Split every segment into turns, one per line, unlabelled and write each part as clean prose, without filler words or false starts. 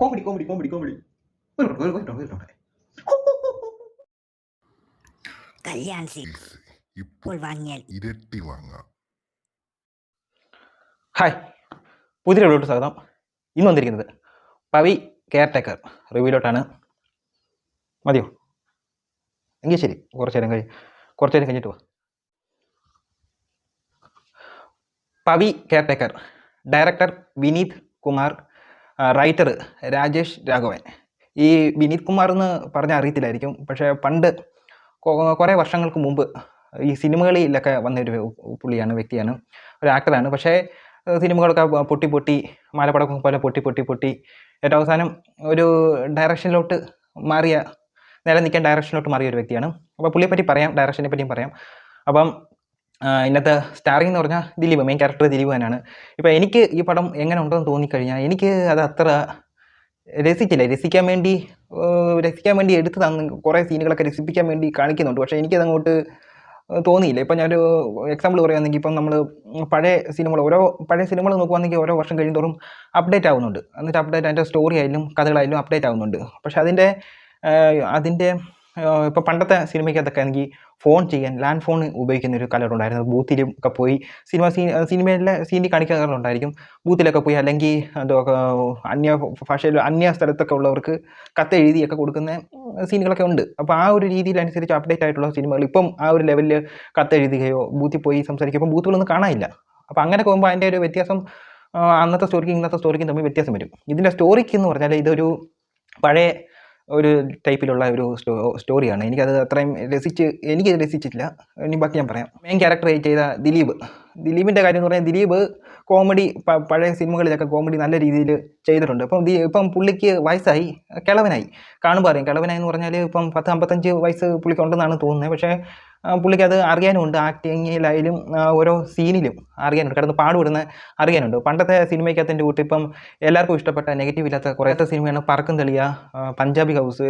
Comedy comedy comedy comedy
Kalyan silks ഇപ്പോൾ വാങ്ങിയാൽ
ഇരട്ടി വാങ്ങാം.
ഹായ്, പുതിയ വീഡിയോട്ട് സ്വാഗതം. ഇന്ന് വന്നിരിക്കുന്നത് പവി കെയർ ടേക്കർ റിവ്യൂലോട്ടാണ്. മതിയോ? എങ്കിൽ ശരി, കുറച്ച് നേരം കഴിഞ്ഞിട്ട് പോവാം. Pavi care taker, director Vineeth Kumar, writer Rajesh Raghavan. ഈ വിനീത് കുമാർ എന്ന് പറഞ്ഞാൽ അറിയത്തില്ലായിരിക്കും, പക്ഷേ പണ്ട് കുറേ വർഷങ്ങൾക്ക് മുമ്പ് ഈ സിനിമകളിലൊക്കെ വന്നൊരു വ്യക്തിയാണ്, ഒരു ആക്ടറാണ്. പക്ഷേ സിനിമകളൊക്കെ പൊട്ടി മാലപ്പടക്കം പോലെ പൊട്ടി ഏറ്റവും അവസാനം ഒരു ഡയറക്ഷനിലോട്ട് മാറിയ നിലനിൽക്കാൻ ഡയറക്ഷനിലോട്ട് മാറിയ ഒരു വ്യക്തിയാണ്. അപ്പോൾ പുള്ളിയെപ്പറ്റി പറയാം, ഡയറക്ഷനെ പറ്റിയും പറയാം. അപ്പം ഇന്നത്തെ സ്റ്റാറിംഗ് എന്ന് പറഞ്ഞാൽ ദിലീപ്, മെയിൻ ക്യാരക്ടർ ദിലീപ് തന്നെയാണ്. ഇപ്പോൾ എനിക്ക് ഈ പടം എങ്ങനെ ഉണ്ടെന്ന് തോന്നിക്കഴിഞ്ഞാൽ എനിക്ക് അത് അത്ര രസിക്കാൻ വേണ്ടി എടുത്ത് തന്ന് കുറേ സീനുകളൊക്കെ രസിപ്പിക്കാൻ വേണ്ടി കാണിക്കുന്നുണ്ട്. പക്ഷേ എനിക്കതങ്ങോട്ട് തോന്നിയില്ല. ഇപ്പം ഞാനൊരു എക്സാമ്പിൾ പറയുകയാണെങ്കിൽ, ഇപ്പം നമ്മൾ പഴയ സിനിമകൾ നോക്കുകയാണെങ്കിൽ ഓരോ വർഷം കഴിയുന്തോറും അപ്ഡേറ്റ് ആവുന്നുണ്ട്. എന്നിട്ട് അതിൻ്റെ സ്റ്റോറി ആയാലും കഥകളായാലും അപ്ഡേറ്റ് ആവുന്നുണ്ട്. പക്ഷേ അതിൻ്റെ ഇപ്പോൾ പണ്ടത്തെ സിനിമയ്ക്കകത്തൊക്കെ ആണെങ്കിൽ ഫോൺ ചെയ്യാൻ ലാൻഡ് ഫോൺ ഉപയോഗിക്കുന്ന ഒരു കാലഘട്ടമുണ്ടായിരുന്നു. ബൂത്തിലും ഒക്കെ പോയി സിനിമയിലെ സീനിൽ കാണിക്കാറുണ്ടായിരിക്കും. ബൂത്തിലൊക്കെ പോയി, അല്ലെങ്കിൽ അന്യ സ്ഥലത്തൊക്കെ ഉള്ളവർക്ക് കത്തെഴുതിയൊക്കെ കൊടുക്കുന്ന സീനുകളൊക്കെ ഉണ്ട്. അപ്പോൾ ആ ഒരു രീതിയിലനുസരിച്ച് അപ്ഡേറ്റ് ആയിട്ടുള്ള സിനിമകൾ ഇപ്പം ആ ഒരു ലെവലിൽ കത്തെഴുതുകയോ ബൂത്തിൽ പോയി സംസാരിക്കുകയോ ഇപ്പം ബൂത്തുകളൊന്നും കാണാനില്ല. അപ്പോൾ അങ്ങനെയൊക്കെ പോകുമ്പോൾ അതിൻ്റെ ഒരു വ്യത്യാസം അന്നത്തെ സ്റ്റോറിക്കും ഇന്നത്തെ സ്റ്റോറിക്കും തമ്മിൽ വ്യത്യാസം വരും. ഇതിൻ്റെ സ്റ്റോറിക്ക് എന്ന് പറഞ്ഞാൽ ഇതൊരു പഴയ ഒരു ടൈപ്പിലുള്ള ഒരു സ്റ്റോറിയാണ്. എനിക്കത് അത്രയും എനിക്കത് രസിച്ചിട്ടില്ല. ഇനി ബാക്കി ഞാൻ പറയാം. മെയിൻ ക്യാരക്ടർ ചെയ്ത ദിലീപിൻ്റെ കാര്യം എന്ന് പറഞ്ഞാൽ, ദിലീപ് കോമഡി പഴയ സിനിമകളിലൊക്കെ കോമഡി നല്ല രീതിയിൽ ചെയ്തിട്ടുണ്ട്. ഇപ്പം പുള്ളിക്ക് വയസ്സായി, കിളവനായി. കാണുമ്പോൾ അറിയാം കിളവനായി എന്ന് പറഞ്ഞാൽ ഇപ്പം 10-55 വയസ്സ് പുള്ളിക്ക് ഉണ്ടെന്നാണ് തോന്നുന്നത്. പക്ഷേ പുള്ളിക്ക് അത് അറിയാനുണ്ട്. ആക്ടിങ്ങിലായാലും ഓരോ സീനിലും അറിയാനുണ്ട്, കിടന്ന് പാടുപെടുന്ന അറിയാനുണ്ട്. പണ്ടത്തെ സിനിമയ്ക്കകത്തിൻ്റെ കൂട്ട് ഇപ്പം എല്ലാവർക്കും ഇഷ്ടപ്പെട്ട നെഗറ്റീവ് ഇല്ലാത്ത കുറേത്തെ സിനിമയാണ് പറക്കും തെളിയ, പഞ്ചാബി ഹൗസ്,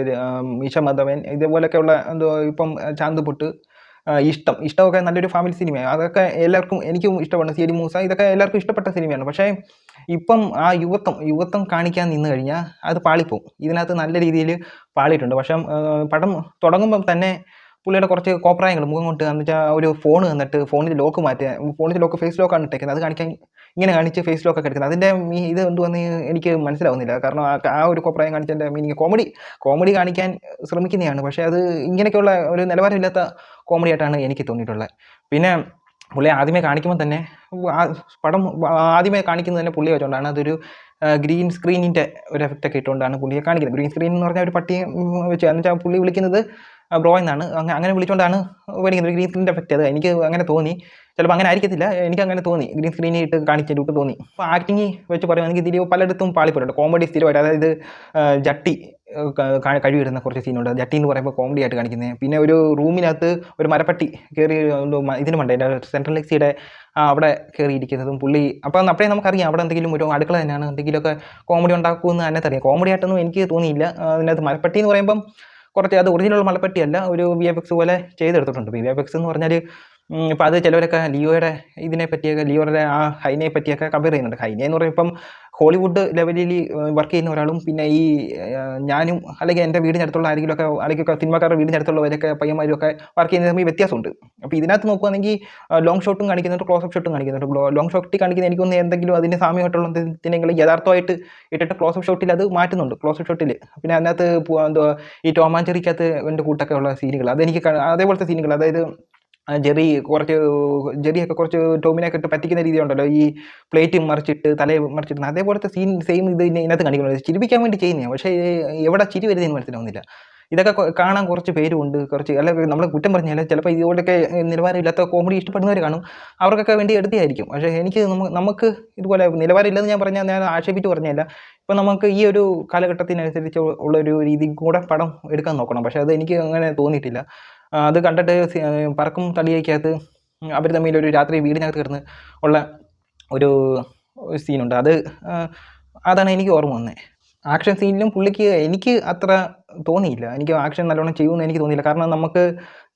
മീശ മധവൻ, ഇതേപോലെയൊക്കെയുള്ള ഇപ്പം ചാന്തുപൊട്ട്, ഇഷ്ടമൊക്കെ നല്ലൊരു ഫാമിലി സിനിമയാണ്. അതൊക്കെ എനിക്കും ഇഷ്ടപ്പെടുന്ന സി ഡി മൂസ, ഇതൊക്കെ എല്ലാവർക്കും ഇഷ്ടപ്പെട്ട സിനിമയാണ്. പക്ഷേ ഇപ്പം ആ യുവത്വം കാണിക്കാൻ നിന്ന് കഴിഞ്ഞാൽ അത് പാളിപ്പോവും. ഇതിനകത്ത് നല്ല രീതിയിൽ പാളിയിട്ടുണ്ട്. പക്ഷേ പടം തുടങ്ങുമ്പം തന്നെ പുള്ളിയുടെ കുറച്ച് കോപ്രായങ്ങൾ മുഖം കൊണ്ട്, എന്നുവെച്ചാൽ ഒരു ഫോൺ തന്നിട്ട് ഫോണിൽ ലോക്ക് മാറ്റുക, ഫോണിൽ ലോക്ക് ഫേസ് ലോക്കാണ് ഇട്ടേക്കുന്നത്. അത് കാണിക്കാൻ ഇങ്ങനെ കാണിച്ച് ഫേസ് ലോക്കൊക്കെ എടുക്കുന്നത്. അതിൻ്റെ ഇത് എന്തുവന്ന് എനിക്ക് മനസ്സിലാവുന്നില്ല. കാരണം ആ ഒരു കോപ്രായം കാണിച്ചതിൻ്റെ മീനിങ് കോമഡി കാണിക്കാൻ ശ്രമിക്കുന്നതാണ്. പക്ഷേ അത് ഇങ്ങനെയൊക്കെയുള്ള ഒരു നിലവാരമില്ലാത്ത കോമഡി ആയിട്ടാണ് എനിക്ക് തോന്നിയിട്ടുള്ളത്. പിന്നെ പുള്ളിയെ ആദ്യമേ കാണിക്കുമ്പോൾ തന്നെ പടം ആദ്യമേ കാണിക്കുന്നത് തന്നെ പുള്ളിയെ വെച്ചുകൊണ്ടാണ്. അതൊരു ഗ്രീൻ സ്ക്രീനിൻ്റെ ഒരു എഫക്റ്റൊക്കെ ഇട്ടുകൊണ്ടാണ് പുള്ളിയെ കാണിക്കുന്നത്. ഗ്രീൻ സ്ക്രീൻ എന്ന് പറഞ്ഞാൽ ഒരു പട്ടിയെ വെച്ച്, എന്നുവെച്ചാൽ പുള്ളി വിളിക്കുന്നത് ബ്രോ എന്നാണ്. അങ്ങനെ വിളിച്ചുകൊണ്ടാണ് വിളിക്കുന്നത്. ഗ്രീൻ സ്ക്രീനിൻ്റെ എഫക്റ്റ് അത് എനിക്ക് അങ്ങനെ തോന്നി. ചിലപ്പോൾ അങ്ങനെ ആയിരിക്കത്തില്ല, എനിക്കങ്ങനെ തോന്നി. ഗ്രീൻ സ്ക്രീനിൽ ഇട്ട് കാണിച്ചിട്ട് തോന്നി. അപ്പോൾ ആക്ടിങ് വെച്ച് പറയുകയാണെങ്കിൽ ദിലീപ് പലയിടത്തും പാളിപ്പോയിട്ടുണ്ട്. കോമഡി സ്ഥിരമായിട്ട്, അതായത് ജട്ടി കഴിവിടുന്ന കുറച്ച് സീനുണ്ട്. ജട്ടി എന്ന് പറയുമ്പോൾ കോമഡി ആയിട്ട് കാണിക്കുന്നത്. പിന്നെ ഒരു റൂമിനകത്ത് ഒരു മരപ്പട്ടി കയറി ഇതിന് വേണ്ട എൻ്റെ സെൻട്രൽ എക്സിയുടെ അവിടെ കയറിയിരിക്കുന്നതും പുള്ളി. അപ്പം അപ്പോഴേ നമുക്കറിയാം അവിടെ എന്തെങ്കിലും ഒരു അടുക്കള തന്നെയാണ്, എന്തെങ്കിലുമൊക്കെ കോമഡി ഉണ്ടാക്കുമെന്ന് അതിനകത്ത് അറിയാം. കോമഡി ആയിട്ടൊന്നും എനിക്ക് തോന്നിയില്ല. അതിനകത്ത് മരപ്പട്ടി എന്ന് പറയുമ്പം കുറച്ച് അത് ഒറിജിനൽ മലപ്പട്ടിയല്ല, ഒരു VFX പോലെ ചെയ്തെടുത്തിട്ടുണ്ട്. VFX എന്ന് പറഞ്ഞാൽ ഇപ്പം അത് ചിലവരൊക്കെ ലിയോയുടെ ലിയോയുടെ ആ ഹൈനയെ പറ്റിയൊക്കെ കമ്പയർ ചെയ്യുന്നുണ്ട്. ഹൈന എന്ന് പറയുമ്പോൾ ഇപ്പം ഹോളിവുഡ് ലെവലിൽ വർക്ക് ചെയ്യുന്ന ഒരാളും, പിന്നെ ഈ ഞാനും അല്ലെങ്കിൽ എൻ്റെ വീടിനടുത്തുള്ള ആരെങ്കിലുമൊക്കെ, അല്ലെങ്കിൽ സിനിമാക്കാരുടെ വീടിനടുത്തുള്ളവരൊക്കെ പയ്യന്മാരും ഒക്കെ വർക്ക് ചെയ്യുന്നത് തമ്മിൽ വ്യത്യാസമുണ്ട്. അപ്പോൾ ഇതിനകത്ത് നോക്കുകയാണെങ്കിൽ ലോങ് ഷോട്ടും കാണിക്കുന്നുണ്ട്, ക്ലോസപ്പ് ഷോട്ടും കാണിക്കുന്നുണ്ട്. ലോങ് ഷോട്ടിൽ കാണിക്കുന്ന എനിക്കൊന്ന് എന്തെങ്കിലും അതിന് സാമ്യമായിട്ടുള്ള എന്തെങ്കിലും യഥാർത്ഥമായിട്ട് ഇട്ടിട്ട് ക്ലോസപ്പ് ഷോട്ടിൽ അത് മാറ്റുന്നുണ്ട്. ക്ലോസപ്പ് ഷോട്ടിൽ പിന്നെ അതിനകത്ത് ഈ ടോം ആൻഡ് ജെറിക്കകത്ത് എൻ്റെ കൂട്ടൊക്കെ ഉള്ള സീനുകൾ, അതെനിക്ക് അതേപോലത്തെ സീനുകൾ, അതായത് ജെറിയൊക്കെ കുറച്ച് ടോമിനൊക്കെ ഇട്ട് പറ്റിക്കുന്ന രീതിയുണ്ടല്ലോ, ഈ പ്ലേറ്റ് മറിച്ചിട്ട് തലയെ മറിച്ചിട്ട്, അതേപോലത്തെ സെയിം ഇത് ഇതിനകത്ത് കാണിക്കുന്നത്. ചിരിപ്പിക്കാൻ വേണ്ടി ചെയ്യുന്നതാണ്. പക്ഷേ എവിടെ ചിരി വരുന്നതിന് മനസ്സിലാവുന്നില്ല. ഇതൊക്കെ കാണാൻ കുറച്ച് പേരുണ്ട്, അല്ലെങ്കിൽ നമ്മൾ കുറ്റം പറഞ്ഞാൽ ചിലപ്പോൾ ഇതുപോലൊക്കെ നിലവാരമില്ലാത്ത കോമഡി ഇഷ്ടപ്പെടുന്നവർ കാണും, അവർക്കൊക്കെ വേണ്ടി എടുത്തതായിരിക്കും. പക്ഷേ നമുക്ക് ഇതുപോലെ നിലവാരമില്ലെന്ന് ഞാൻ ആക്ഷേപിച്ച് പറഞ്ഞല്ല. ഇപ്പം നമുക്ക് ഈ ഒരു കാലഘട്ടത്തിനനുസരിച്ച് ഉള്ളൊരു രീതി കൂടെ പടം എടുക്കാൻ നോക്കണം. പക്ഷേ അത് എനിക്ക് അങ്ങനെ തോന്നിയിട്ടില്ല. അത് കണ്ടിട്ട് പറക്കും തളികയ്ക്കകത്ത് അവർ തമ്മിൽ ഒരു രാത്രി വീടിനകത്ത് കിടന്ന് ഉള്ള ഒരു സീനുണ്ട്. അതാണ് എനിക്ക് ഓർമ്മ വന്നത്. ആക്ഷൻ സീനിലും പുള്ളിക്ക് എനിക്ക് അത്ര തോന്നിയില്ല. എനിക്ക് ആക്ഷൻ നല്ലോണം ചെയ്യുമെന്ന് എനിക്ക് തോന്നിയില്ല. കാരണം നമുക്ക്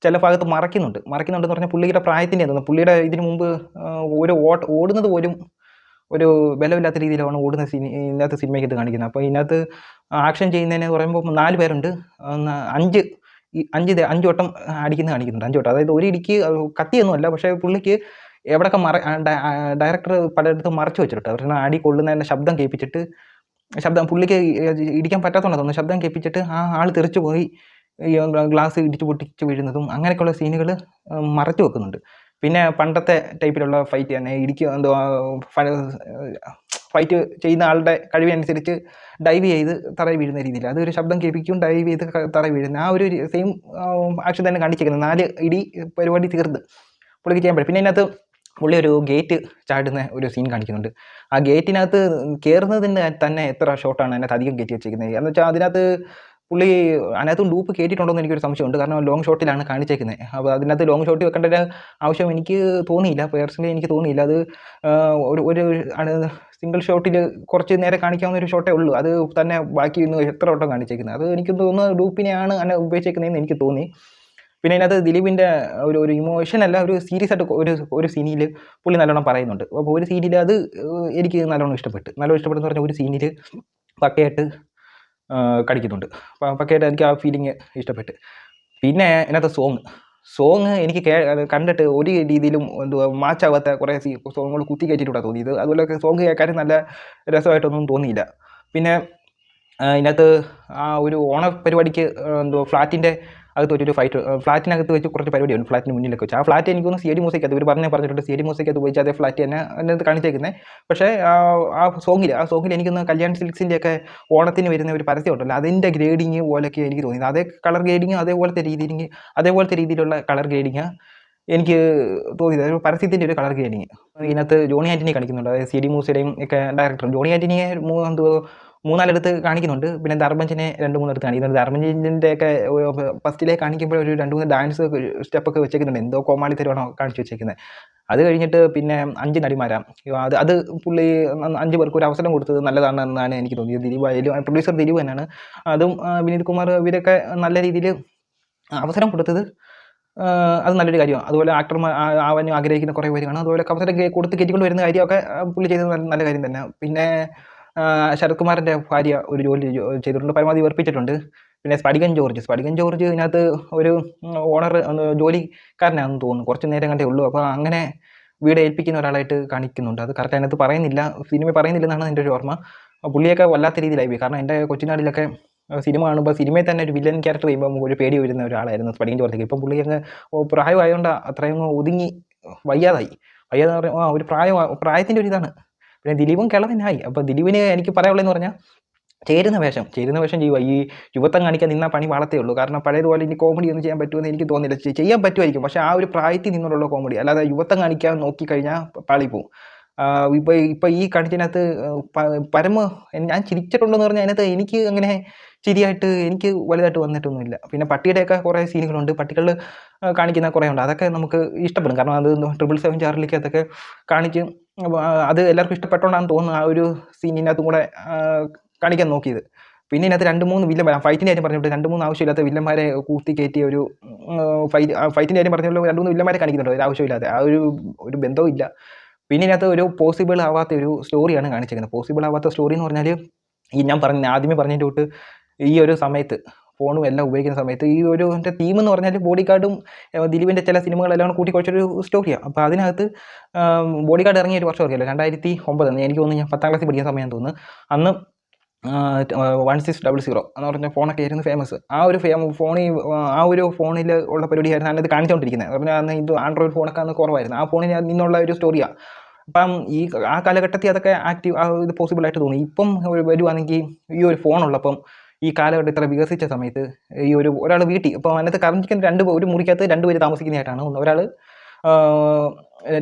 ചില ഭാഗത്ത് മറയ്ക്കുന്നുണ്ടെന്ന് പറഞ്ഞാൽ പുള്ളിയുടെ പ്രായത്തിൻ്റെ തോന്നുന്നു. പുള്ളിയുടെ ഇതിനു മുമ്പ് ഓടുന്നത് പോലും ഒരു ബലമില്ലാത്ത രീതിയിലാണ് ഓടുന്ന ഇതിനകത്ത് സിനിമയ്ക്കകത്ത് കാണിക്കുന്നത്. അപ്പോൾ ഇതിനകത്ത് ആക്ഷൻ ചെയ്യുന്നതിന് പറയുമ്പോൾ 4 പേരുണ്ട്. 5 വട്ടം അടിക്കുന്നത് കാണിക്കുന്നുണ്ട്. 5 വട്ടം, അതായത് ഒരു ഇടിക്ക് കത്തിയൊന്നുമല്ല, പക്ഷേ പുള്ളിക്ക് എവിടെയൊക്കെ ഡയറക്ടർ പലയിടത്തും മറച്ചു വെച്ചിട്ടുണ്ട്. അവരുടെ അടി കൊള്ളുന്നതിൻ്റെ ശബ്ദം കേൾപ്പിച്ചിട്ട്, പുള്ളിക്ക് ഇടിക്കാൻ പറ്റാത്തതുകൊണ്ടാണ് തോന്നുന്നു, ശബ്ദം കേൾപ്പിച്ചിട്ട് ആ ആൾ തെറിച്ചു പോയി ഈ ഗ്ലാസ് ഇടിച്ച് പൊട്ടിച്ച് വീഴുന്നതും അങ്ങനെയൊക്കെയുള്ള സീനുകൾ മറച്ചു വെക്കുന്നുണ്ട്. പിന്നെ പണ്ടത്തെ ടൈപ്പിലുള്ള ഫൈറ്റ് തന്നെ, ഫൈറ്റ് ചെയ്യുന്ന ആളുടെ കഴിവനുസരിച്ച് ഡൈവ് ചെയ്ത് തറയിൽ വീഴുന്ന രീതിയിൽ അതൊരു ശബ്ദം കേൾപ്പിക്കും, ഡൈവ് ചെയ്ത് തറയിൽ വീഴുന്ന ആ ഒരു സെയിം ആക്ഷൻ തന്നെ കാണിച്ചിരിക്കുന്നത്. 4 ഇടി പരിപാടി തീർന്ന് പുള്ളിക്ക് ചെയ്യാൻ പറ്റും. പിന്നെ ഇതിനകത്ത് പുള്ളി ഒരു ഗേറ്റ് ചാടുന്ന ഒരു സീൻ കാണിക്കുന്നുണ്ട്. ആ ഗേറ്റിനകത്ത് കയറുന്നതിന് തന്നെ എത്ര ഷോട്ടാണ് അതിനകത്ത് അധികം കയറ്റി വെച്ചിരിക്കുന്നത് എന്ന് വെച്ചാൽ, അതിനകത്ത് പുള്ളി അതിനകത്തും ലൂപ്പ് കയറ്റിയിട്ടുണ്ടോ എന്ന് എനിക്കൊരു സംശയമുണ്ട്. കാരണം ലോങ് ഷോട്ടിലാണ് കാണിച്ചേക്കുന്നത്. അപ്പോൾ അതിനകത്ത് ലോങ് ഷോട്ട് വെക്കേണ്ട ഒരു ആവശ്യം എനിക്ക് തോന്നിയില്ല, പേഴ്സണലി എനിക്ക് തോന്നിയില്ല. അത് ഒരു സിംഗിൾ ഷോട്ടിൽ കുറച്ച് നേരെ കാണിക്കാവുന്ന ഒരു ഷോട്ടേ ഉള്ളൂ. അത് തന്നെ ബാക്കി ഇന്ന് എത്ര വട്ടം കാണിച്ചേക്കുന്നത്, അത് എനിക്ക് തോന്നുന്നു ലൂപ്പിനെയാണ് അങ്ങനെ ഉപയോഗിച്ചേക്കുന്നതെന്ന് എനിക്ക് തോന്നി. പിന്നെ അതിനകത്ത് ദിലീപിൻ്റെ ഒരു ഇമോഷനല്ല, ഒരു സീരിയസ് ആയിട്ട് ഒരു സീനിൽ പുള്ളി നല്ലോണം പറയുന്നുണ്ട്. അപ്പോൾ ഒരു സീനിൽ അത് എനിക്ക് നല്ലോണം ഇഷ്ടപ്പെട്ടെന്ന് പറഞ്ഞാൽ, ഒരു സീനിൽ പക്കയായിട്ട് കടിക്കുന്നുണ്ട്. പക്കയായിട്ട് എനിക്ക് ആ ഫീലിംഗ് ഇഷ്ടപ്പെട്ട്. പിന്നെ ഇതിനകത്ത് സോങ് എനിക്ക് കണ്ടിട്ട് ഒരു രീതിയിലും മാച്ചാവാത്ത കുറേ സോങ്ങുകൾ കുത്തി കയറ്റിയിട്ടാണ് തോന്നിയത്. അതുപോലെ സോങ് കേൾക്കാനും നല്ല രസമായിട്ടൊന്നും തോന്നിയില്ല. പിന്നെ ഇതിനകത്ത് ആ ഒരു പരിപാടിക്ക് ഫ്ലാറ്റിൻ്റെ അകത്ത് വെച്ചൊരു ഫ്ലാറ്റിനകത്ത് വെച്ച് കുറച്ച് പരിപാടിയുണ്ട്, ഫ്ലാറ്റിന് മുന്നിലൊക്കെ വെച്ച്. ആ ഫ്ലാറ്റ് എനിക്കൊന്ന് സി ഡി മ്യൂസിക്കകത്ത് ഇവർ പറഞ്ഞിട്ടുണ്ട്, സി ഡി മ്യൂസിക്കകത്ത് ഉപയോഗിച്ച് അതേ ഫ്ലാറ്റ് തന്നെ അതിനകത്ത് കാണിച്ചേക്കുന്നത്. പക്ഷേ ആ സോങ്ങിൽ എനിക്കൊന്ന് കല്യാൺ സിൽക്സിൻ്റെയൊക്കെ ഓണത്തിന് വരുന്ന ഒരു പരസ്യം ഉണ്ടല്ലോ, അതിൻ്റെ ഗ്രേഡിങ് പോലെയൊക്കെ എനിക്ക് തോന്നിയത്. അതേ കളർ ഗ്രേഡിങ്, അതേപോലത്തെ രീതിയിലുള്ള കളർ ഗ്രേഡിങ് എനിക്ക് തോന്നിയത്. ഒരു പരസ്യത്തിൻ്റെ ഒരു കളർ ഗ്രേഡിങ്. ഇതിനകത്ത് ജോണി ആൻ്റണി കാണിക്കുന്നുണ്ട്, അതായത് സി ഡി മൂസയുടെയും ഒക്കെ ഡയറക്ടർ. ജോണി ആൻ്റണിയെ 3-4 കാണിക്കുന്നുണ്ട്. പിന്നെ ധർമ്മജനെ 2-3 കാണിക്കുന്നുണ്ട്. ധർമ്മജൻ്റെയൊക്കെ ഫസ്റ്റിലേക്ക് കാണിക്കുമ്പോൾ ഒരു 2-3 ഡാൻസ് സ്റ്റെപ്പൊക്കെ വെച്ചേക്കുന്നുണ്ട്. എന്തോ കോമാളിത്തരമാണോ കാണിച്ചു വെച്ചേക്കുന്നത്. അത് കഴിഞ്ഞിട്ട് പിന്നെ 5 നടിമാരാണ്. അത് പുള്ളി 5 പേർക്ക് ഒരു അവസരം കൊടുത്തത് നല്ലതാണെന്നാണ് എനിക്ക് തോന്നിയത്. പ്രൊഡ്യൂസർ ദിലീപ് തന്നെയാണ്. അതും വിനീത് കുമാർ, ഇവരൊക്കെ നല്ല രീതിയിൽ അവസരം കൊടുത്തത് അത് നല്ലൊരു കാര്യമാണ്. അതുപോലെ ആക്ടർമാർ ആവാൻ ആഗ്രഹിക്കുന്ന കുറേ പേര് കാണും. അതുപോലെ അവസരം കൊടുത്ത് കയറ്റിക്കൊണ്ട് വരുന്ന കാര്യമൊക്കെ പുള്ളി ചെയ്തത് നല്ല കാര്യം തന്നെ. പിന്നെ ശരത് കുമാറിൻ്റെ ഭാര്യ ഒരു ജോലി ചെയ്തിട്ടുണ്ട്, പരമാവധി വെറുപ്പിച്ചിട്ടുണ്ട്. പിന്നെ സ്ഫടികൻ ജോർജ് ഇതിനകത്ത് ഒരു ഓണർ ജോലിക്കാരനാണെന്ന് തോന്നുന്നു, കുറച്ച് നേരം കണ്ടേ ഉള്ളൂ. അപ്പോൾ അങ്ങനെ വീട് ഏൽപ്പിക്കുന്ന ഒരാളായിട്ട് കാണിക്കുന്നുണ്ട്. അത് കറക്റ്റ് അതിനകത്ത് സിനിമ പറയുന്നില്ലെന്നാണ് എൻ്റെ ഒരു ഓർമ്മ. പുള്ളിയൊക്കെ വല്ലാത്ത രീതിയിലായി പോയി. കാരണം എൻ്റെ കൊച്ചുനാടിലൊക്കെ സിനിമ കാണുമ്പോൾ സിനിമയിൽ തന്നെ ഒരു വില്ലൻ ക്യാരക്ടർ ചെയ്യുമ്പോൾ ഒരു പേടി വരുന്ന ഒരാളായിരുന്നു സ്ഫടികൻ ജോർജ്. ഇപ്പം പുള്ളി അങ്ങ് പ്രായമായതുകൊണ്ട് അത്രയും ഒതുങ്ങി വയ്യാതെ പറഞ്ഞാൽ ഒരു പ്രായത്തിൻ്റെ ഒരു ഇതാണ്. പിന്നെ ദിലീപും കിളവനായി. അപ്പോൾ ദിലീപിന് എനിക്ക് പറയാനുള്ളതെന്ന് പറഞ്ഞാൽ, ചേരുന്ന വേഷം ചെയ്യുക. ഈ യുവത്വം കാണിക്കാൻ നിന്നാൽ പണി വളർത്തേ ഉള്ളൂ. കാരണം പഴയതുപോലെ ഇനി കോമഡി ഒന്നും ചെയ്യാൻ പറ്റുമെന്ന് എനിക്ക് തോന്നുന്നില്ല. ചെയ്യാൻ പറ്റുമായിരിക്കും, പക്ഷേ ആ ഒരു പ്രായത്തിൽ നിന്നുള്ള കോമഡി, അല്ലാതെ യുവത്വം കാണിക്കാൻ നോക്കിക്കഴിഞ്ഞാൽ പാളിപ്പോവും. ഇപ്പോൾ ഈ കാണിച്ചതിനകത്ത് ഞാൻ ചിരിച്ചിട്ടുണ്ടെന്ന് പറഞ്ഞാൽ അതിനകത്ത് എനിക്ക് അങ്ങനെ ചിരിയായിട്ട് എനിക്ക് വലുതായിട്ട് വന്നിട്ടൊന്നുമില്ല. പിന്നെ പട്ടിയുടെയൊക്കെ കുറേ സീനുകളുണ്ട്, പട്ടികൾ കാണിക്കുന്ന കുറേ ഉണ്ട്. അതൊക്കെ നമുക്ക് ഇഷ്ടപ്പെടും. കാരണം അത് 777 ചാർലിക്ക് അതൊക്കെ കാണിച്ച് അത് എല്ലാവർക്കും ഇഷ്ടപ്പെട്ടുകൊണ്ടാണെന്ന് തോന്നുന്നു ആ ഒരു സീനിനകത്തും കൂടെ കാണിക്കാൻ നോക്കിയത്. പിന്നെ ഇതിനകത്ത് 2-3 വില്ലന്മാർ, ഫൈറ്റിൻ്റെ കാര്യം പറഞ്ഞിട്ട് 2-3 ആവശ്യമില്ലാത്ത വില്ലന്മാരെ കൂട്ടി കയറ്റിയ ഒരു ഫൈറ്റിൻ്റെ കാര്യം പറഞ്ഞപ്പോൾ 2-3 വില്ലന്മാരെ കാണിക്കുന്നുണ്ട് ഒരു ആവശ്യമില്ലാതെ. ആ ഒരു ബന്ധവും ഇല്ല. പിന്നെ ഇതിനകത്ത് ഒരു പോസിബിൾ ആവാത്ത ഒരു സ്റ്റോറിയാണ് കാണിച്ചിരിക്കുന്നത്. പോസിബിൾ ആവാത്ത സ്റ്റോറി എന്ന് പറഞ്ഞാൽ, ഞാൻ ആദ്യമേ പറഞ്ഞതിൻ്റെ തൊട്ട് ഈ ഒരു സമയത്ത് ഫോണും എല്ലാം ഉപയോഗിക്കുന്ന സമയത്ത് ഈ ഒരു തീം എന്ന് പറഞ്ഞാൽ ബോഡി ഗാർഡും ദിലീപിൻ്റെ ചില സിനിമകളെല്ലാം കൂട്ടിക്കുഴച്ചൊരു സ്റ്റോറിയാണ്. അപ്പോൾ അതിനകത്ത് ബോഡി ഗാർഡ് ഇറങ്ങിയ ഒരു വർഷം അറിയാമല്ലോ, 2009 എനിക്ക് തോന്നുന്നു, ഞാൻ 10ാം ക്ലാസ്സിൽ പഠിക്കുന്ന സമയം തോന്നുന്നു. അന്ന് 1600 എന്ന് പറഞ്ഞ ഫോണൊക്കെ ആയിരുന്നു ഫേമസ്. ആ ഒരു ഫോണിൽ ഉള്ള പരിപാടിയായിരുന്നു അതിനകത്ത് കാണിച്ചുകൊണ്ടിരിക്കുന്നത്. പറഞ്ഞാൽ അന്ന് ഇത് ആൻഡ്രോയിഡ് ഫോണൊക്കെ അന്ന് കുറവായിരുന്നു. ആ ഫോണിൽ നിന്നുള്ള ഒരു സ്റ്റോറിയാണ്. അപ്പം ആ കാലഘട്ടത്തിൽ അതൊക്കെ ഇത് പോസിബിളായിട്ട് തോന്നി. ഇപ്പം വരുവാണെങ്കിൽ ഈ ഒരു ഫോണുള്ളപ്പം ഈ കാലഘട്ടം ഇത്ര വികസിച്ച സമയത്ത് ഈ ഒരാൾ വീട്ടിൽ ഇപ്പോൾ അതിനകത്ത് കറങ്ങിക്കുന്ന ഒരു മുറിക്കകത്ത് 2 പേര് താമസിക്കുന്നതായിട്ടാണ്. ഒരാൾ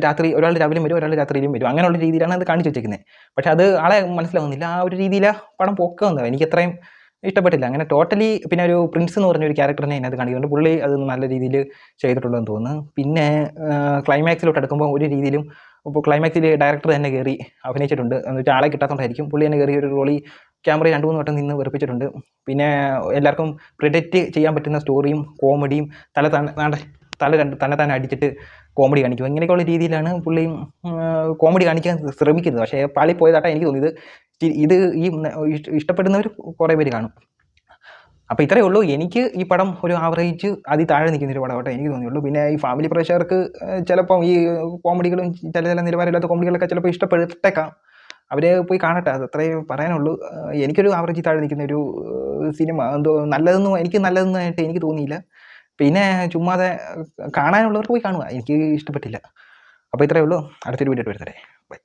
രാവിലെ വരും, ഒരാൾ രാത്രിയിലും വരും. അങ്ങനെയുള്ള രീതിയിലാണ് അത് കാണിച്ചു വെച്ചേക്കുന്നത്. പക്ഷെ അത് ആളെ മനസ്സിലാവുന്നില്ല. ആ ഒരു രീതിയിലാണ് പടം പൊക്കുന്നത്. എനിക്ക് അത്രയും ഇഷ്ടപ്പെട്ടില്ല. അങ്ങനെ ടോട്ടലി. പിന്നെ ഒരു പ്രിൻസ് എന്ന് പറഞ്ഞൊരു ക്യാരക്ടറിനെ അതിനകത്ത് കാണിക്കുന്നുണ്ട്. പുള്ളി അത് നല്ല രീതിയിൽ ചെയ്തിട്ടുള്ളതെന്ന് തോന്നുന്നു. പിന്നെ ക്ലൈമാക്സിലോട്ട് എടുക്കുമ്പോൾ ഒരു രീതിയിലും, ഇപ്പോൾ ക്ലൈമാക്സിൽ ഡയറക്ടർ തന്നെ കയറി അഭിനയിച്ചിട്ടുണ്ട്. എന്ന് വെച്ചാൽ ആളെ കിട്ടാത്തതുകൊണ്ടായിരിക്കും. പുള്ളി തന്നെ കയറി ഒരു റോളി ക്യാമറയിൽ 2-3 വട്ടം നിന്ന് വെറുപ്പിച്ചിട്ടുണ്ട്. പിന്നെ എല്ലാവർക്കും പ്രിഡിക്റ്റ് ചെയ്യാൻ പറ്റുന്ന സ്റ്റോറിയും കോമഡിയും തന്നെ അടിച്ചിട്ട് കോമഡി കാണിക്കും. ഇങ്ങനെയൊക്കെയുള്ള രീതിയിലാണ് പുള്ളിയും കോമഡി കാണിക്കാൻ ശ്രമിക്കുന്നത്. പക്ഷേ പാളിപ്പോയതായിട്ടാണ് എനിക്ക് തോന്നിയത്. ഇത് ഈ ഇഷ്ടപ്പെടുന്നവർ കുറേ പേര് കാണും. അപ്പോൾ ഇത്രയേ ഉള്ളൂ. എനിക്ക് ഈ പടം ഒരു ആവറേജ് താഴെ നിൽക്കുന്നൊരു പടമായിട്ടേ എനിക്ക് തോന്നിയുള്ളൂ. പിന്നെ ഈ ഫാമിലി പ്രേക്ഷകർക്ക് ചിലപ്പം ഈ കോമഡികളും ചില നിലവാരമില്ലാത്ത കോമഡികളൊക്കെ ചിലപ്പോൾ ഇഷ്ടപ്പെട്ടേക്കാം. അവർ പോയി കാണട്ടെ, അത് അത്രയേ പറയാനുള്ളൂ. എനിക്കൊരു ആവറേജ് താഴെ നിൽക്കുന്ന ഒരു സിനിമ എന്തോ നല്ലതെന്നായിട്ട് എനിക്ക് തോന്നിയില്ല. പിന്നെ ചുമ്മാതെ കാണാനുള്ളവർക്ക് പോയി കാണുക, എനിക്ക് ഇഷ്ടപ്പെട്ടില്ല. അപ്പോൾ ഇത്രയേ ഉള്ളൂ. അടുത്തൊരു വീഡിയോ വരുത്തട്ടെ. ബൈ.